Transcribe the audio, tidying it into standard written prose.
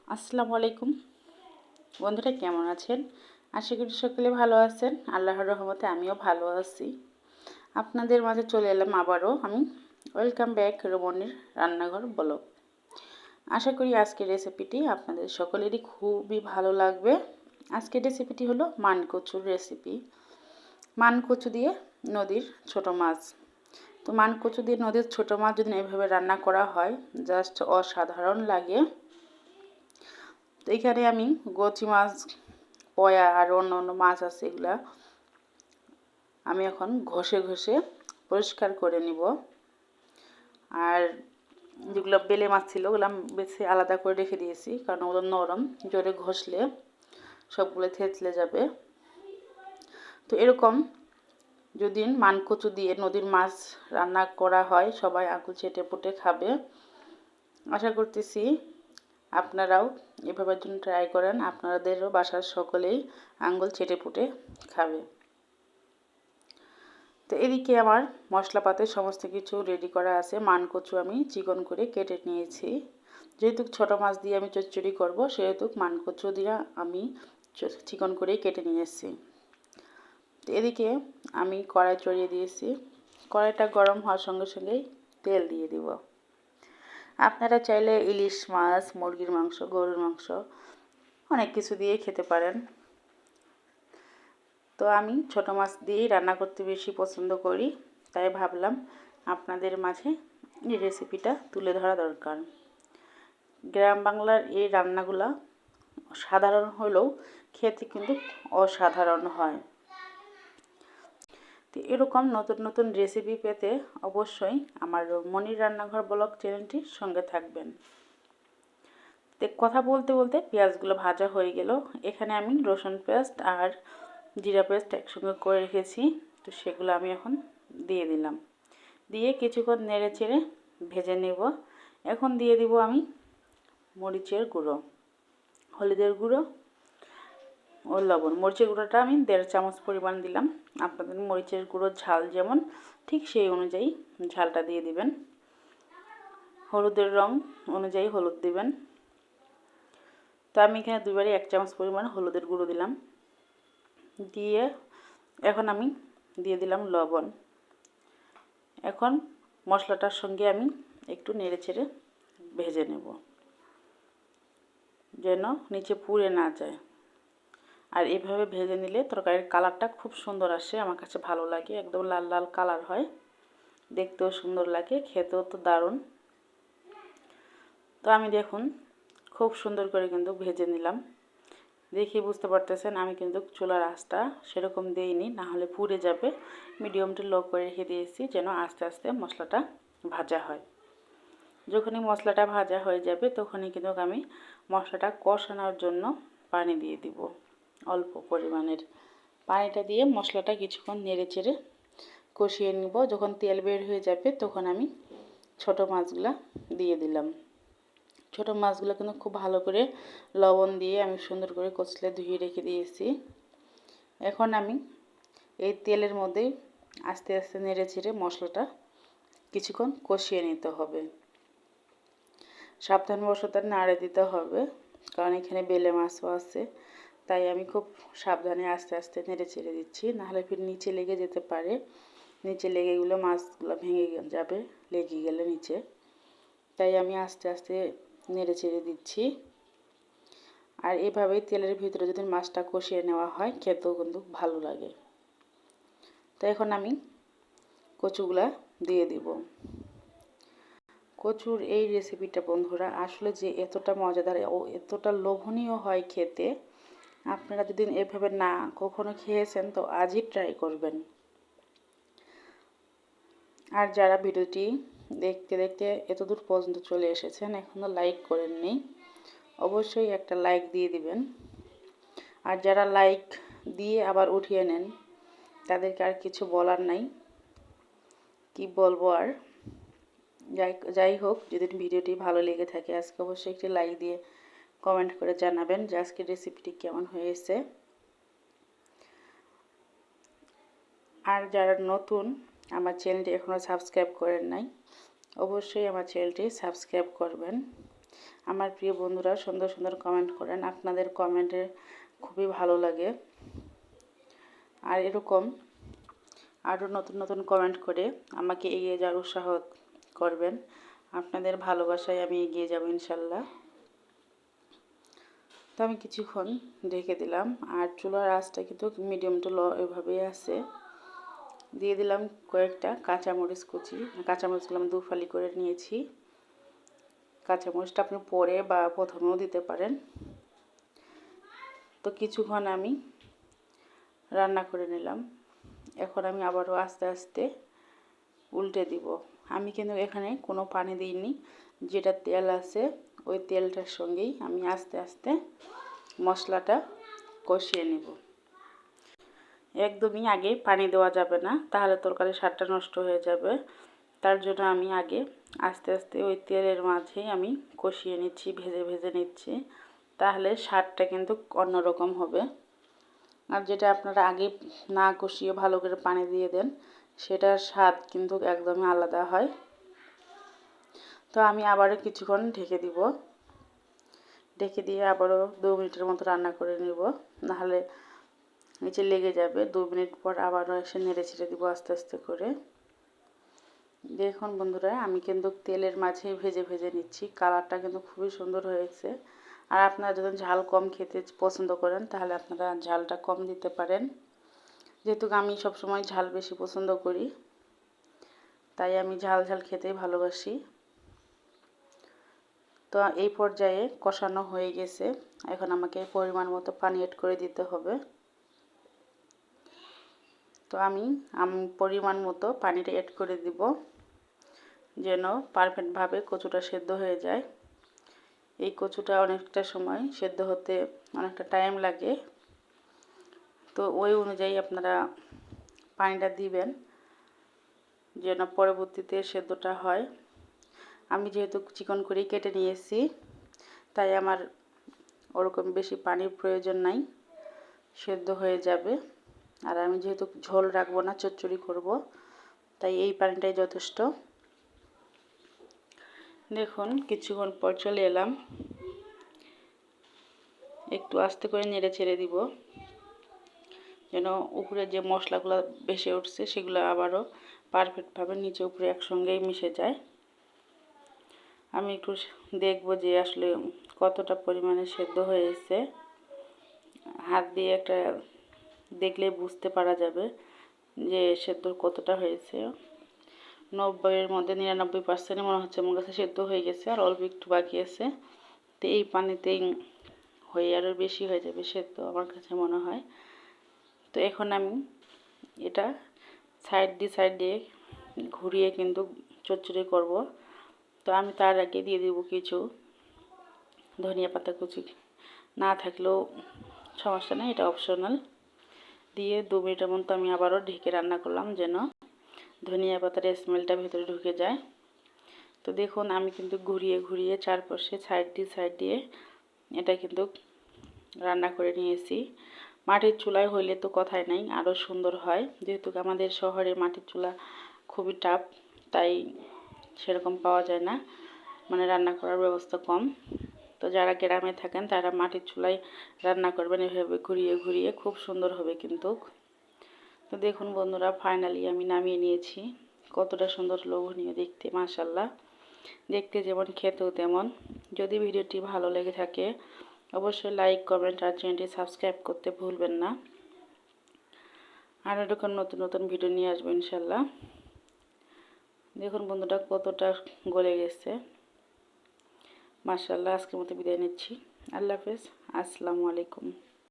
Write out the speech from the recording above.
আসসালামু আলাইকুম বন্ধুরা, কেমন আছেন? আশা করি সকলে ভালো আছেন। আল্লাহর রহমতে আমিও ভালো আছি। আপনাদের মাঝে চলে এলাম আবারও আমি। ওয়েলকাম ব্যাক রমণীর রান্নাঘর ব্লগ। আশা করি আজকের রেসিপিটি আপনাদের সকলেরই খুবই ভালো লাগবে। আজকের রেসিপিটি হলো মানকচুর রেসিপি। মানকচু দিয়ে নদীর ছোট মাছ। তো মানকচু দিয়ে নদীর ছোট মাছ যদি এভাবে রান্না করা হয়, জাস্ট অসাধারণ লাগে। তো এখানে আমি গচি মাছ, পয়া আর অন্য অন্য মাছ আছে, এগুলা আমি এখন ঘষে ঘষে পরিষ্কার করে নিব। আর যেগুলো বেলে মাছ ছিল ওগুলো বেছে আলাদা করে রেখে দিয়েছি, কারণ ওগুলো নরম, জোরে ঘষলে সবগুলো থেতলে যাবে। তো এরকম যদি মানকচু দিয়ে নদীর মাছ রান্না করা হয়, সবাই আঙুল চেটে পুটে খাবে। আশা করতেছি আপনারাও এভাবে জন্য ট্রাই করেন, আপনাদেরও বাসার সকলেই আঙ্গুল চেটে পুটে খাবে। তো এদিকে আমার মশলাপাতি সমস্ত কিছু রেডি করা আছে। মানকচু আমি চিকন করে কেটে নিয়েছি। যেহেতু ছোটো মাছ দিয়ে আমি চচ্চড়ি করব, সেহেতু মানকচু দিয়ে আমি চিকন করেই কেটে নিয়েছি। তো এদিকে আমি কড়াই চড়িয়ে দিয়েছি। কড়াইটা গরম হওয়ার সঙ্গে সঙ্গেই তেল দিয়ে দিব। আপনারা চাইলে ইলিশ মাছ, মুরগির মাংস, গরুর মাংস অনেক কিছু দিয়ে খেতে পারেন। তো আমি ছোটো মাছ দিয়েই রান্না করতে বেশি পছন্দ করি, তাই ভাবলাম আপনাদের মাঝে এই রেসিপিটা তুলে ধরা দরকার। গ্রাম বাংলার এই রান্নাগুলো সাধারণ হলেও খেতে কিন্তু অসাধারণ হয়। তো এরকম নতুন নতুন রেসিপি পেতে অবশ্যই আমার মনির রান্নাঘর ব্লগ চ্যানেলটির সঙ্গে থাকবেন। তো কথা বলতে বলতে পেঁয়াজগুলো ভাজা হয়ে গেল। এখানে আমি রসুন পেস্ট আর জিরা পেস্ট একসঙ্গে করে রেখেছি, তো সেগুলো আমি এখন দিয়ে দিলাম। দিয়ে কিছুক্ষণ নেড়ে চেড়ে ভেজে নেব। এখন দিয়ে দিব আমি মরিচের গুঁড়ো, হলুদের গুঁড়ো ও লবণ। মরিচের গুঁড়োটা আমি 1.5 চামচ পরিমাণ দিলাম। আপনাদের মরিচের গুঁড়োর ঝাল যেমন, ঠিক সেই অনুযায়ী ঝালটা দিয়ে দিবেন। হলুদের রং অনুযায়ী হলুদ দিবেন। তো আমি এখানে 2বারই 1 চামচ পরিমাণ হলুদের গুঁড়ো দিলাম। দিয়ে এখন আমি দিয়ে দিলাম লবণ। এখন মশলাটার সঙ্গে আমি একটু নেড়ে চেড়ে ভেজে নেব, যেন নিচে পুড়ে না যায়। আর এভাবে ভেজে নিলে তরকারির কালারটা খুব সুন্দর আসে, আমার কাছে ভালো লাগে। একদম লাল লাল কালার হয়, দেখতেও সুন্দর লাগে, খেতেও তো দারুণ। তো আমি দেখুন খুব সুন্দর করে কিন্তু ভেজে নিলাম। দেখি বুঝতে পারতেছেন আমি কিন্তু চুলার আঁচটা সেরকম দেইনি, না হলে পুড়ে যাবে। মিডিয়াম টু লো করে রেখে দিয়েছি, যেন আস্তে আস্তে মশলাটা ভাজা হয়। যখনই মশলাটা ভাজা হয়ে যাবে তখনই কিন্তু আমি মশলাটা কষানোর জন্য পানি দিয়ে দিব। অল্প পরিমাণের পানিটা দিয়ে মশলাটা কিছুক্ষণ নেড়ে চেড়ে কষিয়ে নিব। যখন তেল বের হয়ে যাবে তখন আমি ছোটো মাছগুলো দিয়ে দিলাম। ছোটো মাছগুলো কিন্তু খুব ভালো করে লবণ দিয়ে আমি সুন্দর করে কচলে ধুয়ে রেখে দিয়েছি। এখন আমি এই তেলের মধ্যেই আস্তে আস্তে নেড়ে চেড়ে মশলাটা কিছুক্ষণ কষিয়ে নিতে হবে। সাবধানবশত নাড়ে দিতে হবে, কারণ এখানে বেলে মাছও আছে, তাই আমি খুব সাবধানে আস্তে আস্তে নেড়ে চেড়ে দিচ্ছি, নাহলে ফির নিচে লেগে যেতে পারে। নিচে লেগে গেলে মাছগুলো ভেঙে যাবে, লেগে গেলে নিচে। তাই আমি আস্তে আস্তে নেড়ে চেড়ে দিচ্ছি। আর এভাবেই তেলের ভিতরে যদি মাছটা কষিয়ে নেওয়া হয়, খেতেও কিন্তু ভালো লাগে। তো এখন আমি কচুগুলা দিয়ে দিব। কচুর এই রেসিপিটা বন্ধুরা আসলে যে এতটা মজাদার ও এতটা লোভনীয় হয় খেতে, আপনারা যদি এভাবে না কখনো খেয়েছেন তো আজই ট্রাই করবেন। আর যারা ভিডিওটি দেখতে দেখতে এতদূর পর্যন্ত চলে এসেছেন, এখনও লাইক করেননি, অবশ্যই একটা লাইক দিয়ে দিবেন। আর যারা লাইক দিয়ে আবার উঠিয়ে নেন, তাদেরকে আর কিছু বলার নাই, কি বলবো আর। যাই হোক, যদি ভিডিওটি ভালো লেগে থাকে আজকে অবশ্যই একটি লাইক দিয়ে কমেন্ট করে জানাবেন যে আজকের রেসিপিটি কেমন হয়েছে। আর যারা নতুন আমার চ্যানেলটি এখনও সাবস্ক্রাইব করেন নাই, অবশ্যই আমার চ্যানেলটি সাবস্ক্রাইব করবেন। আমার প্রিয় বন্ধুরা সুন্দর সুন্দর কমেন্ট করেন, আপনাদের কমেন্টে খুবই ভালো লাগে। আর এরকম আরও নতুন নতুন কমেন্ট করে আমাকে এগিয়ে যাওয়ার উৎসাহ করবেন। আপনাদের ভালোবাসায় আমি এগিয়ে যাব ইনশাল্লাহ। তো আমি কিছুক্ষণ ঢেকে দিলাম, আর চুলার আঁচটা কিন্তু মিডিয়াম টু লো এভাবেই আছে। দিয়ে দিলাম কয়েকটা কাঁচামরিচ কুচি, কাঁচামরিচগুলো আমি 2 ফালি করে নিয়েছি। কাঁচামরিচটা আপনি পরে বা প্রথমেও দিতে পারেন। তো কিছুক্ষণ আমি রান্না করে নিলাম। এখন আমি আবারও আস্তে আস্তে উল্টে দিব। আমি কিন্তু এখানে কোনো পানি দিইনি, যেটা তেল আছে ওই তেলটার সঙ্গেই আমি আস্তে আস্তে মশলাটা কষিয়ে নেব। একদমই আগে পানি দেওয়া যাবে না, তাহলে তরকারির স্বাদটা নষ্ট হয়ে যাবে। তার জন্য আমি আগে আস্তে আস্তে ওই তেলের মাঝেই আমি কষিয়ে নিচ্ছি, ভেজে ভেজে নিচ্ছি, তাহলে স্বাদটা কিন্তু অন্যরকম হবে। আর যেটা আপনারা আগে না কষিয়ে ভালো করে পানি দিয়ে দেন, সেটার স্বাদ কিন্তু একদমই আলাদা হয়। তো আমি আবারও কিছুক্ষণ ঢেকে দিব। ঢেকে দিয়ে আবারও 2 মিনিটের মতো রান্না করে নেব, নাহলে নিচে লেগে যাবে। 2 মিনিট পর আবারও এসে নেড়ে ছেড়ে দিব আস্তে আস্তে করে। দেখুন বন্ধুরা, আমি কিন্তু তেলের মাঝেই ভেজে ভেজে নিচ্ছি। কালারটা কিন্তু খুবই সুন্দর হয়েছে। আর আপনারা যদি ঝাল কম খেতে পছন্দ করেন, তাহলে আপনারা ঝালটা কম দিতে পারেন। যেহেতু আমি সবসময় ঝাল বেশি পছন্দ করি, তাই আমি ঝাল ঝাল খেতেই ভালোবাসি। তো এই পর্যায়ে কষানো হয়ে গেছে। এখন আমাকে পরিমাণ মতো পানি এড করে দিতে হবে। তো আমি পরিমাণ মতো পানিটা এড করে দিব, যেন পারফেক্টভাবে কচুটা সেদ্ধ হয়ে যায়। এই কচুটা অনেকটা সময় সেদ্ধ হতে অনেকটা টাইম লাগে, তো ওই অনুযায়ী আপনারা পানিটা দিবেন, যেন পরবর্তীতে সেদ্ধটা হয়। আমি যেহেতু চিকন করে কেটে নিয়েছি, তাই আমার ওরকম বেশি পানির প্রয়োজন নাই, সেদ্ধ হয়ে যাবে। আর আমি যেহেতু ঝোল রাখবো না, চচ্চড়ি করব, তাই এই পানিটাই যথেষ্ট। দেখুন কিছুক্ষণ পর চলে এলাম। একটু আস্তে করে নেড়ে ছেড়ে দিব, যেন উপরে যে মশলাগুলো ভেসে উঠছে সেগুলো আবারও পারফেক্টভাবে নিচে উপরে একসঙ্গেই মিশে যায়। আমি একটু দেখব যে আসলে কতটা পরিমাণে সেদ্ধ হয়েছে। হাত দিয়ে একটা দেখলে বুঝতে পারা যাবে যে সেদ্ধ কতটা হয়েছে। 90-এর মধ্যে 99% মনে হচ্ছে আমার কাছে সেদ্ধ হয়ে গেছে, আর অল্প একটু বাকি আছে। তো এই পানিতেই হয়ে আরও বেশি হয়ে যাবে সেদ্ধ আমার কাছে মনে হয়। তো এখন আমি এটা সাইড দিয়ে ঘুরিয়ে কিন্তু চচ্চড়ি করব। তো আমি তার আগে দিয়ে দেবো কিছু ধনিয়া পাতা কুচি, না থাকলেও সমস্যা নেই, এটা অপশনাল। দিয়ে 2 মিনিটের মতো আমি আবারও ঢেকে রান্না করলাম, যেন ধনিয়া পাতার স্মেলটা ভেতরে ঢুকে যায়। তো দেখুন আমি কিন্তু ঘুরিয়ে ঘুরিয়ে চারপাশে সাইড দিয়ে এটা কিন্তু রান্না করে নিয়েছি। মাটির চুলায় হইলে তো কথাই নাই, আরও সুন্দর হয়। যেহেতু আমাদের শহরে মাটির চুলা খুবই টাফ, তাই সেরকম পাওয়া যায় না, মানে রান্না করার ব্যবস্থা কম। তো যারা গ্রামে থাকেন তারা মাটির চুলায় রান্না করবেন, এভাবে ঘুরিয়ে ঘুরিয়ে, খুব সুন্দর হবে কিন্তু। তো দেখুন বন্ধুরা, ফাইনালি আমি নামিয়ে নিয়েছি। কতটা সুন্দর লোভনীয় দেখতে, মাশাআল্লাহ। দেখতে যেমন খেতেও তেমন। যদি ভিডিওটি ভালো লেগে থাকে অবশ্যই লাইক, কমেন্ট আর চ্যানেলটি সাবস্ক্রাইব করতে ভুলবেন না। আর এরকম নতুন নতুন ভিডিও নিয়ে আসবো ইনশাল্লাহ। দেখুন বন্ধুরা কতটা গলে গেছে, মাশাআল্লাহ। আজকের মতো বিদায় নিচ্ছি। আল্লাহ হাফেজ, আসসালামু আলাইকুম।